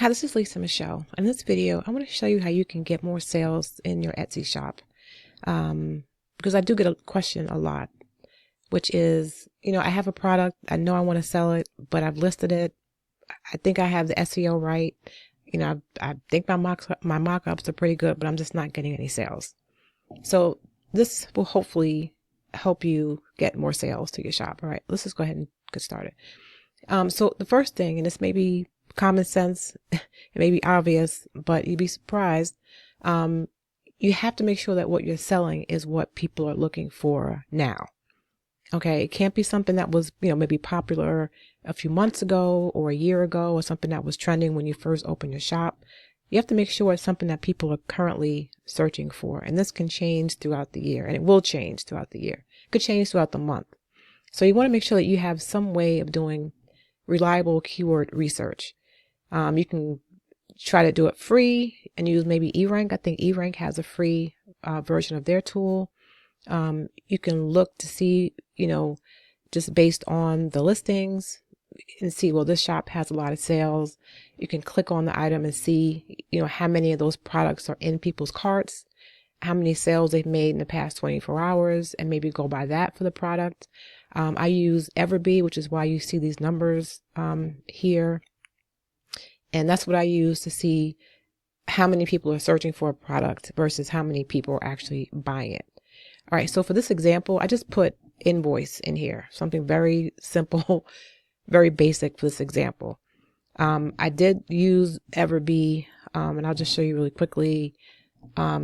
Hi, this is Lisa Michelle. In this video, I want to show you how you can get more sales in your Etsy shop. Because I do get a question a lot, which is, I have a product, I know I want to sell it, but I've listed it. I think I have the SEO right. I think my mock-ups are pretty good, but I'm just not getting any sales. So this will hopefully help you get more sales to your shop. All right, let's just go ahead and get started. So the first thing, and this may be common sense, it may be obvious, but you'd be surprised. You have to make sure that what you're selling is what people are looking for now. Okay, it can't be something that was, maybe popular a few months ago or a year ago, or something that was trending when you first opened your shop. You have to make sure it's something that people are currently searching for. And this can change throughout the year, and it will change throughout the year. It could change throughout the month. So you want to make sure that you have some way of doing reliable keyword research. You can try to do it free and use maybe eRank. I think eRank has a free version of their tool. You can look to see, just based on the listings and see, well, this shop has a lot of sales. You can click on the item and see, how many of those products are in people's carts, how many sales they've made in the past 24 hours, and maybe go by that for the product. I use EverBee, which is why you see these numbers here. And that's what I use to see how many people are searching for a product versus how many people are actually buying it. All right, so for this example, I just put invoice in here, something very simple, very basic for this example. I did use EverBee, and I'll just show you really quickly,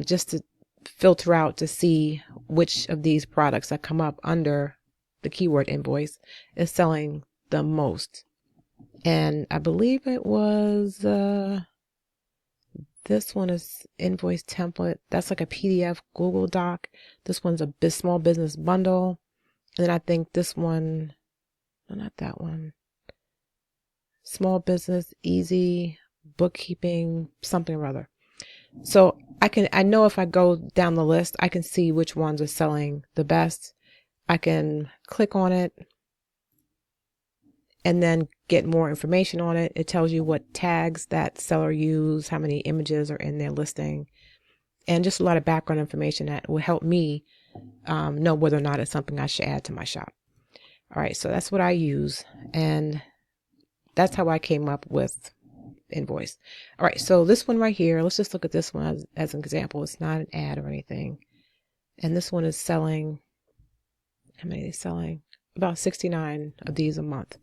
just to filter out to see which of these products that come up under the keyword invoice is selling the most. And I believe it was, this one is invoice template. That's like a PDF Google Doc. This one's a small business bundle. And then I think this one, no, not that one. Small business, easy, bookkeeping, something or other. So I know if I go down the list, I can see which ones are selling the best. I can click on it and then get more information on it. It tells you what tags that seller used, how many images are in their listing, and just a lot of background information that will help me know whether or not it's something I should add to my shop. All right, so that's what I use, and that's how I came up with invoice. All right, so this one right here, let's just look at this one as an example. It's not an ad or anything. And this one is selling, how many are they selling? About 69 of these a month.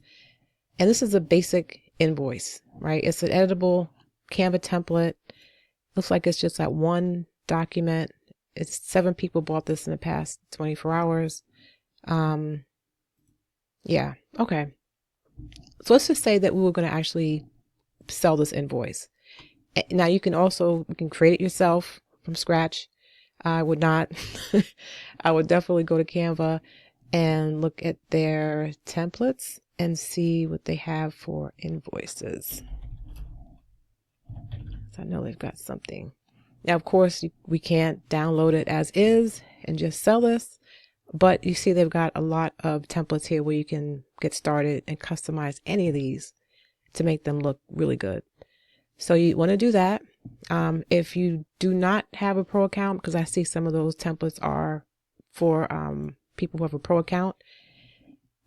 And this is a basic invoice, right? It's an editable Canva template. Looks like it's just that one document. It's 7 people bought this in the past 24 hours. Yeah, okay. So let's just say that we were going to actually sell this invoice. Now you can create it yourself from scratch. I would not. I would definitely go to Canva and look at their templates and see what they have for invoices. So I know they've got something. Now, of course, we can't download it as is and just sell this, but you see they've got a lot of templates here where you can get started and customize any of these to make them look really good. So you want to do that. If you do not have a pro account, because I see some of those templates are for people who have a pro account,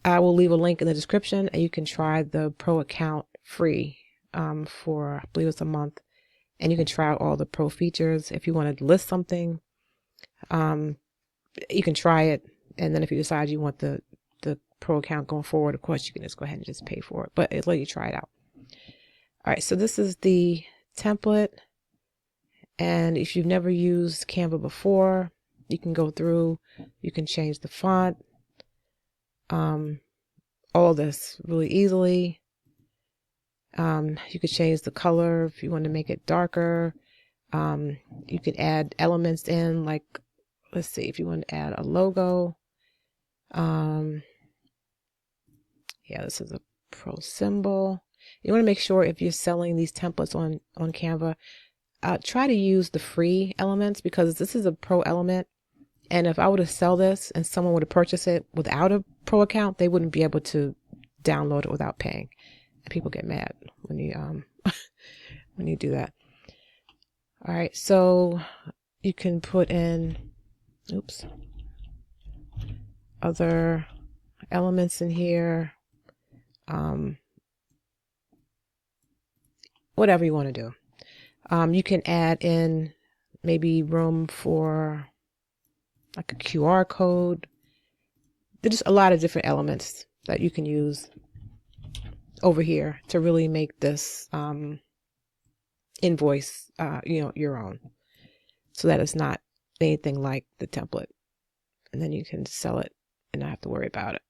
I will leave a link in the description, and you can try the pro account free for, I believe it's a month, and you can try out all the pro features. If you want to list something, you can try it, and then if you decide you want the pro account going forward, of course you can just go ahead and just pay for it, but it'll let you try it out. All right, so this is the template, and if you've never used Canva before, you can go through, you can change the font, all this really easily. You could change the color if you want to make it darker. You could add elements in, like, let's see, if you want to add a logo. Yeah, this is a pro symbol. You want to make sure if you're selling these templates on Canva, try to use the free elements, because this is a pro element. And if I were to sell this and someone were to purchase it without a pro account, they wouldn't be able to download it without paying. And people get mad when you when you do that. All right, so you can put in, oops, other elements in here, whatever you want to do. You can add in maybe room for like a QR code. There's just a lot of different elements that you can use over here to really make this invoice, your own, so that it's not anything like the template, and then you can sell it and not have to worry about it.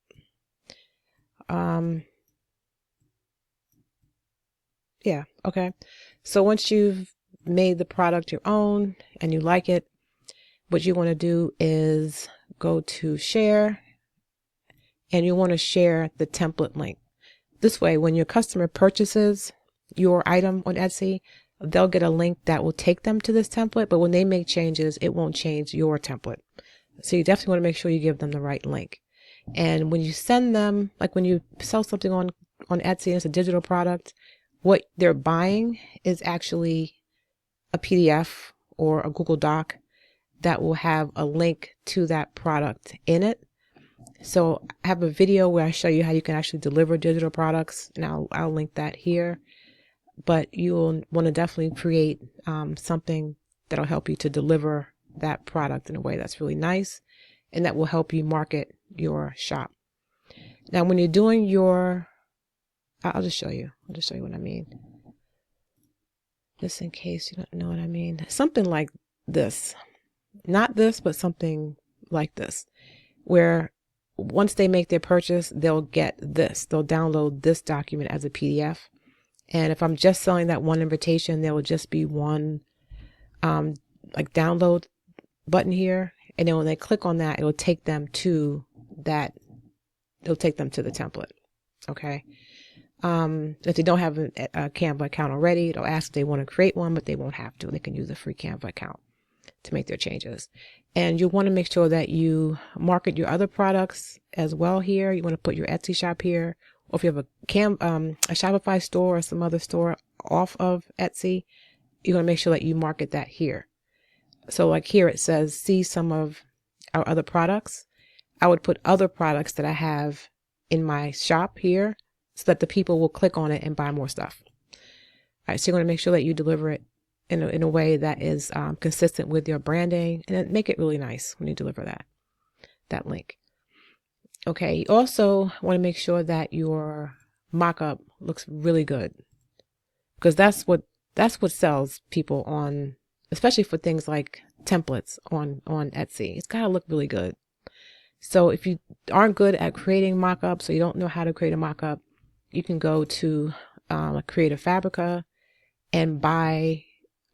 Yeah, okay. So once you've made the product your own and you like it, what you want to do is go to share, and you want to share the template link. This way, when your customer purchases your item on Etsy, they'll get a link that will take them to this template, but when they make changes, it won't change your template. So you definitely want to make sure you give them the right link. And when you send them, like when you sell something on Etsy and it's a digital product, what they're buying is actually a PDF or a Google Doc that will have a link to that product in it. So I have a video where I show you how you can actually deliver digital products, and I'll link that here. But you'll want to definitely create something that'll help you to deliver that product in a way that's really nice, and that will help you market your shop. Now, when you're doing your, I'll just show you what I mean. Just in case you don't know what I mean. Something like this. Not this, but something like this, where once they make their purchase, they'll get this. They'll download this document as a PDF. And if I'm just selling that one invitation, there will just be one like download button here. And then when they click on that, it'll take them to that. It'll take them to the template. Okay. If they don't have a Canva account already, it'll ask if they want to create one, but they won't have to. They can use a free Canva account to make their changes. And you want to make sure that you market your other products as well here. You want to put your Etsy shop here, or if you have a Shopify store or some other store off of Etsy, you want to make sure that you market that here. So like here it says, see some of our other products. I would put other products that I have in my shop here so that the people will click on it and buy more stuff. All right, so you're going to make sure that you deliver it in a way that is consistent with your branding, and then make it really nice when you deliver that link. Okay, you also want to make sure that your mock-up looks really good, because that's what sells people on, especially for things like templates on Etsy. It's got to look really good. So if you aren't good at creating mock-ups, or you don't know how to create a mock-up, you can go to Creative Fabrica and buy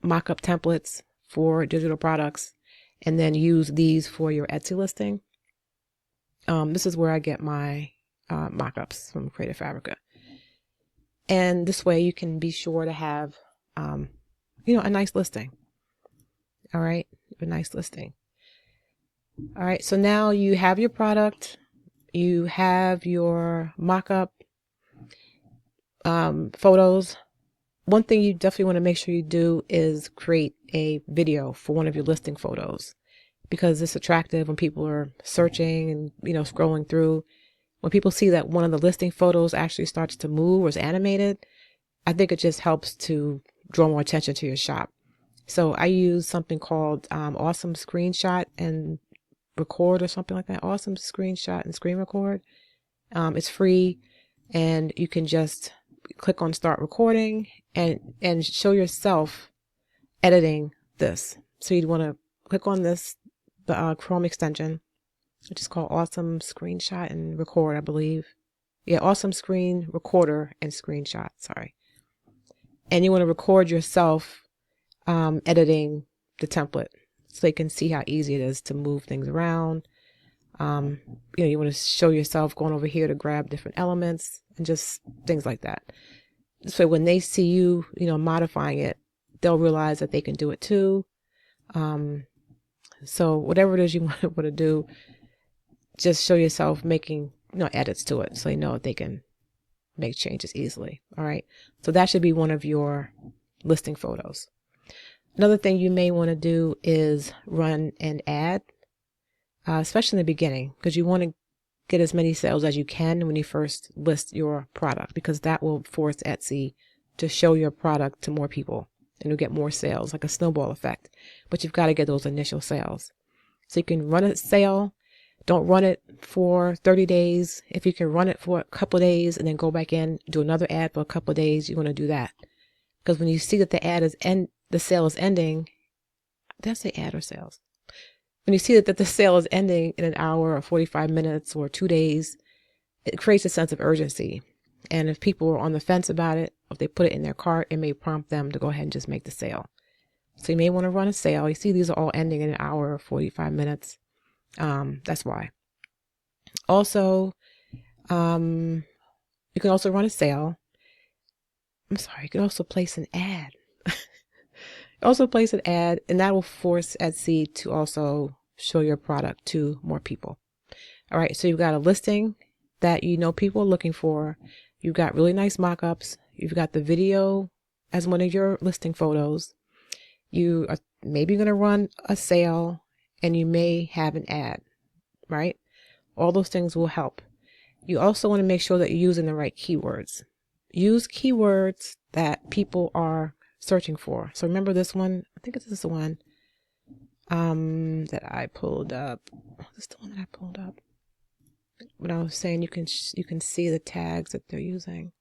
mock-up templates for digital products, and then use these for your Etsy listing. This is where I get my mock-ups, from Creative Fabrica. And this way you can be sure to have, a nice listing. All right, a nice listing. All right, so now you have your product, you have your mock-up photos. One thing you definitely want to make sure you do is create a video for one of your listing photos, because it's attractive when people are searching and, scrolling through. When people see that one of the listing photos actually starts to move or is animated, I think it just helps to draw more attention to your shop. So I use something called Awesome Screenshot and Record, or something like that. Awesome Screenshot and Screen Record. It's free, and you can just click on Start Recording and show yourself editing this. So you'd want to click on this, the Chrome extension, which is called Awesome Screenshot and Record, I believe. Yeah, Awesome Screen Recorder and Screenshot, sorry. And you want to record yourself editing the template, so you can see how easy it is to move things around. You want to show yourself going over here to grab different elements and just things like that. So when they see you, modifying it, they'll realize that they can do it too. So whatever it is you want to do, just show yourself making, edits to it, so they know that they can make changes easily. All right. So that should be one of your listing photos. Another thing you may want to do is run an ad, especially in the beginning, because you want to get as many sales as you can when you first list your product, because that will force Etsy to show your product to more people and you'll get more sales, like a snowball effect. But you've got to get those initial sales. So you can run a sale. Don't run it for 30 days. If you can run it for a couple of days and then go back in, do another ad for a couple of days, you want to do that. Because when you see that the sale is ending, did I say ad or sales? When you see that the sale is ending in an hour or 45 minutes or 2 days, it creates a sense of urgency. And if people are on the fence about it, if they put it in their cart, it may prompt them to go ahead and just make the sale. So you may want to run a sale. You see these are all ending in an hour or 45 minutes. That's why. Also, you can also run a sale. I'm sorry, you can also place an ad. Also place an ad, and that will force Etsy to also show your product to more people. All right, so you've got a listing that you know people are looking for. You've got really nice mock-ups. You've got the video as one of your listing photos. You are maybe going to run a sale, and you may have an ad, right? All those things will help. You also want to make sure that you're using the right keywords. Use keywords that people are searching for. So remember this one? I think this is the one that I pulled up. This is the one that I pulled up. When I was saying you can see the tags that they're using.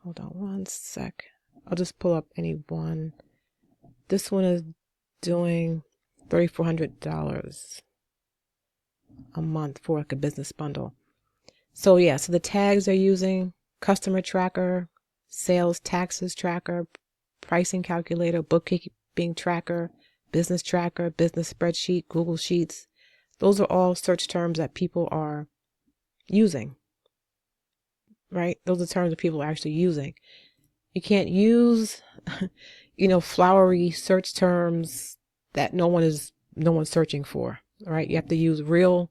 Hold on one sec. I'll just pull up any one. This one is doing $3,400 a month for like a business bundle. So yeah, so the tags they're using: customer tracker, sales taxes tracker, pricing calculator, bookkeeping tracker, business tracker, business spreadsheet, Google Sheets. Those are all search terms that people are using, right? Those are terms that people are actually using. You can't use, flowery search terms that no one's searching for, right? You have to use real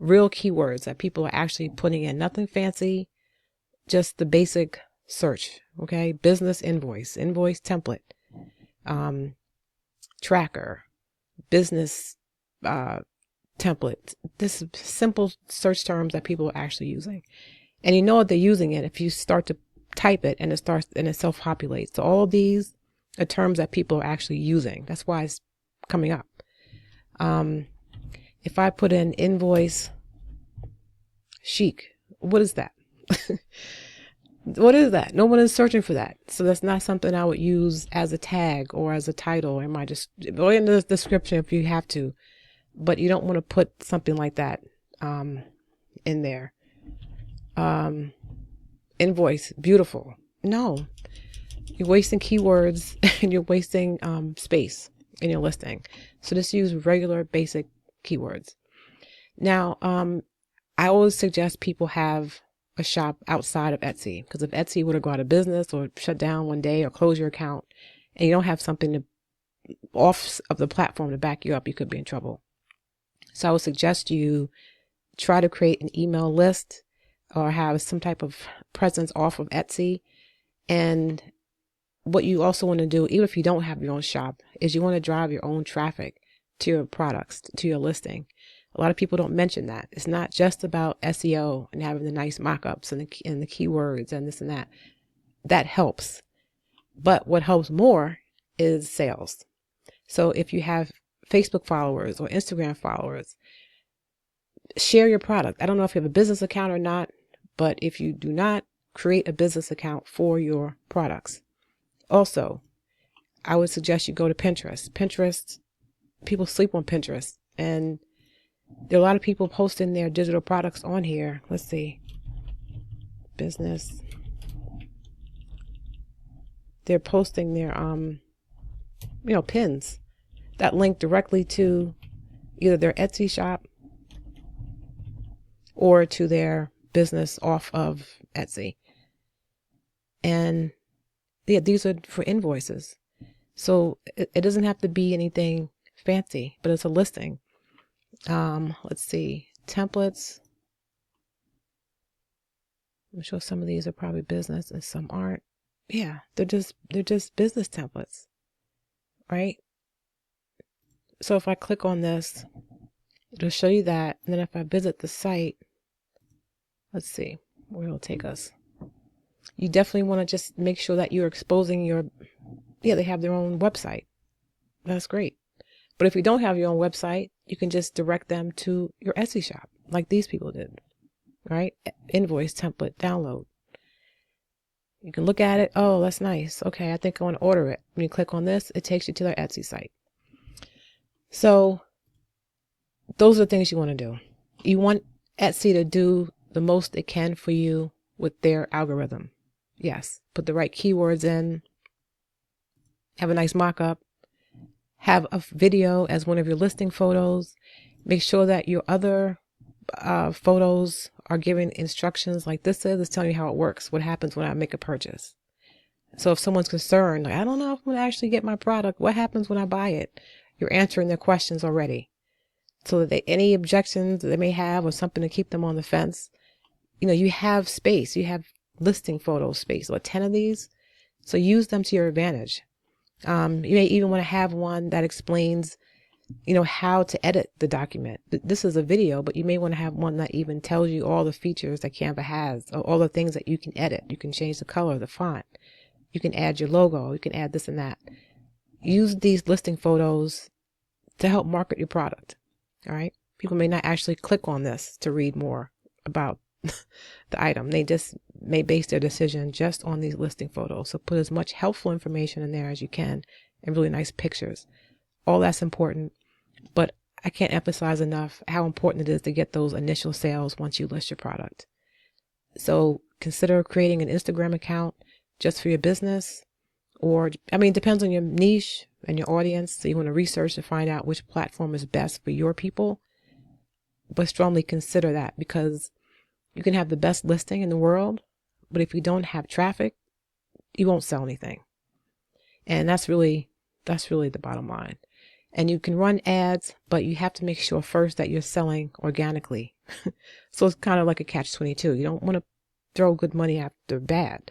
keywords that people are actually putting in. Nothing fancy, just the basic search, okay? Business invoice template, tracker, business template. This is simple search terms that people are actually using. And you know what they're using it if you start to type it and it self-populates. So all of these are terms that people are actually using. That's why it's coming up. If I put in invoice chic, what is that? What is that? No one is searching for that. So that's not something I would use as a tag or as a title. It might just go in the description if you have to, but you don't want to put something like that in there. Invoice, beautiful. No, you're wasting keywords and you're wasting space in your listing. So just use regular basic keywords. Now, I always suggest people have a shop outside of Etsy, because if Etsy were to go out of business or shut down one day or close your account and you don't have something off of the platform to back you up, you could be in trouble. So I would suggest you try to create an email list or have some type of presence off of Etsy. And what you also want to do, even if you don't have your own shop, is you want to drive your own traffic to your products, to your listing. A lot of people don't mention that. It's not just about SEO and having the nice mock-ups and the keywords and this and that. That helps. But what helps more is sales. So if you have Facebook followers or Instagram followers, share your product. I don't know if you have a business account or not, but if you do not, create a business account for your products. Also, I would suggest you go to Pinterest. Pinterest, people sleep on Pinterest, and there are a lot of people posting their digital products on here. Let's see. Business. They're posting their, pins that link directly to either their Etsy shop or to their business off of Etsy. And yeah, these are for invoices. So it doesn't have to be anything fancy, but it's a listing. Let's see, templates. I'm sure some of these are probably business and some aren't. Yeah, they're just business templates, right? So if I click on this, it'll show you that. And then if I visit the site, let's see where it'll take us. You definitely want to just make sure that you're exposing yeah, they have their own website. That's great. But if you don't have your own website, you can just direct them to your Etsy shop like these people did, right? Invoice template download. You can look at it. Oh, that's nice. Okay, I think I want to order it. When you click on this, it takes you to their Etsy site. So those are the things you want to do. You want Etsy to do the most it can for you with their algorithm. Yes, put the right keywords in, have a nice mock-up, have a video as one of your listing photos. Make sure that your other photos are giving instructions like this is. It's telling you how it works, what happens when I make a purchase. So if someone's concerned, like, I don't know if I'm going to actually get my product, what happens when I buy it? You're answering their questions already. So that any objections that they may have or something to keep them on the fence, you have space. You have listing photo space, or 10 of these. So use them to your advantage. You may even want to have one that explains, how to edit the document. This is a video, but you may want to have one that even tells you all the features that Canva has, or all the things that you can edit. You can change the color, the font. You can add your logo. You can add this and that. Use these listing photos to help market your product. All right. People may not actually click on this to read more about the item. They just may base their decision just on these listing photos. So put as much helpful information in there as you can and really nice pictures. All that's important. But I can't emphasize enough how important it is to get those initial sales once you list your product. So consider creating an Instagram account just for your business. Or, it depends on your niche and your audience. So you want to research to find out which platform is best for your people. But strongly consider that, because you can have the best listing in the world, but if you don't have traffic, you won't sell anything. And that's really the bottom line. And you can run ads, but you have to make sure first that you're selling organically. So it's kind of like a catch-22. You don't want to throw good money after bad.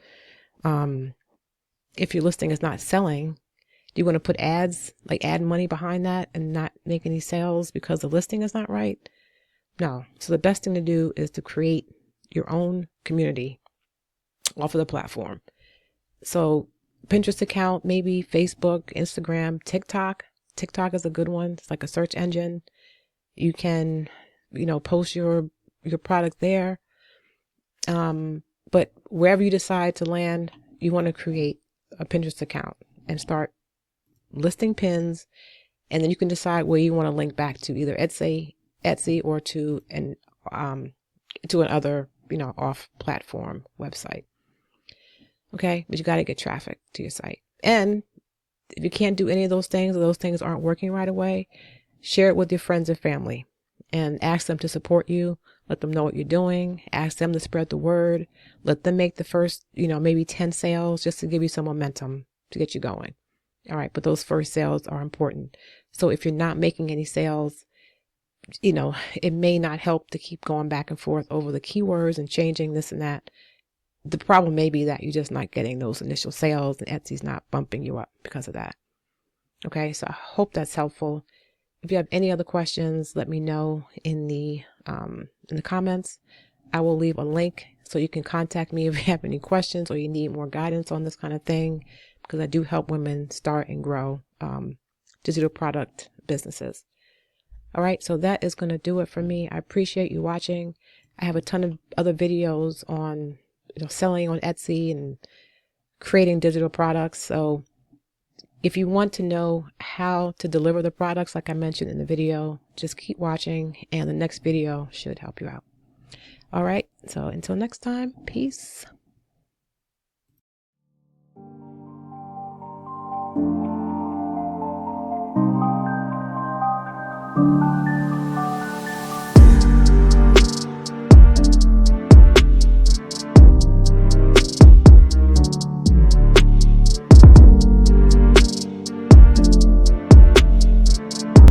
If your listing is not selling, do you want to put ads, like add money behind that and not make any sales because the listing is not right? No. So the best thing to do is to create your own community off of the platform. So Pinterest account, maybe Facebook, Instagram, TikTok. TikTok is a good one. It's like a search engine. You can, post your product there. But wherever you decide to land, you want to create a Pinterest account and start listing pins. And then you can decide where you want to link back to, either Etsy or to another, off-platform website. Okay, but you got to get traffic to your site. And if you can't do any of those things, or those things aren't working right away, share it with your friends and family and ask them to support you. Let them know what you're doing. Ask them to spread the word. Let them make the first, maybe 10 sales just to give you some momentum to get you going. All right, but those first sales are important. So if you're not making any sales, it may not help to keep going back and forth over the keywords and changing this and that. The problem may be that you're just not getting those initial sales and Etsy's not bumping you up because of that. Okay, so I hope that's helpful. If you have any other questions, let me know in the comments. I will leave a link so you can contact me if you have any questions or you need more guidance on this kind of thing, because I do help women start and grow digital product businesses. All right, so that is going to do it for me. I appreciate you watching. I have a ton of other videos on selling on Etsy and creating digital products. So if you want to know how to deliver the products, like I mentioned in the video, just keep watching and the next video should help you out. All right, so until next time, peace.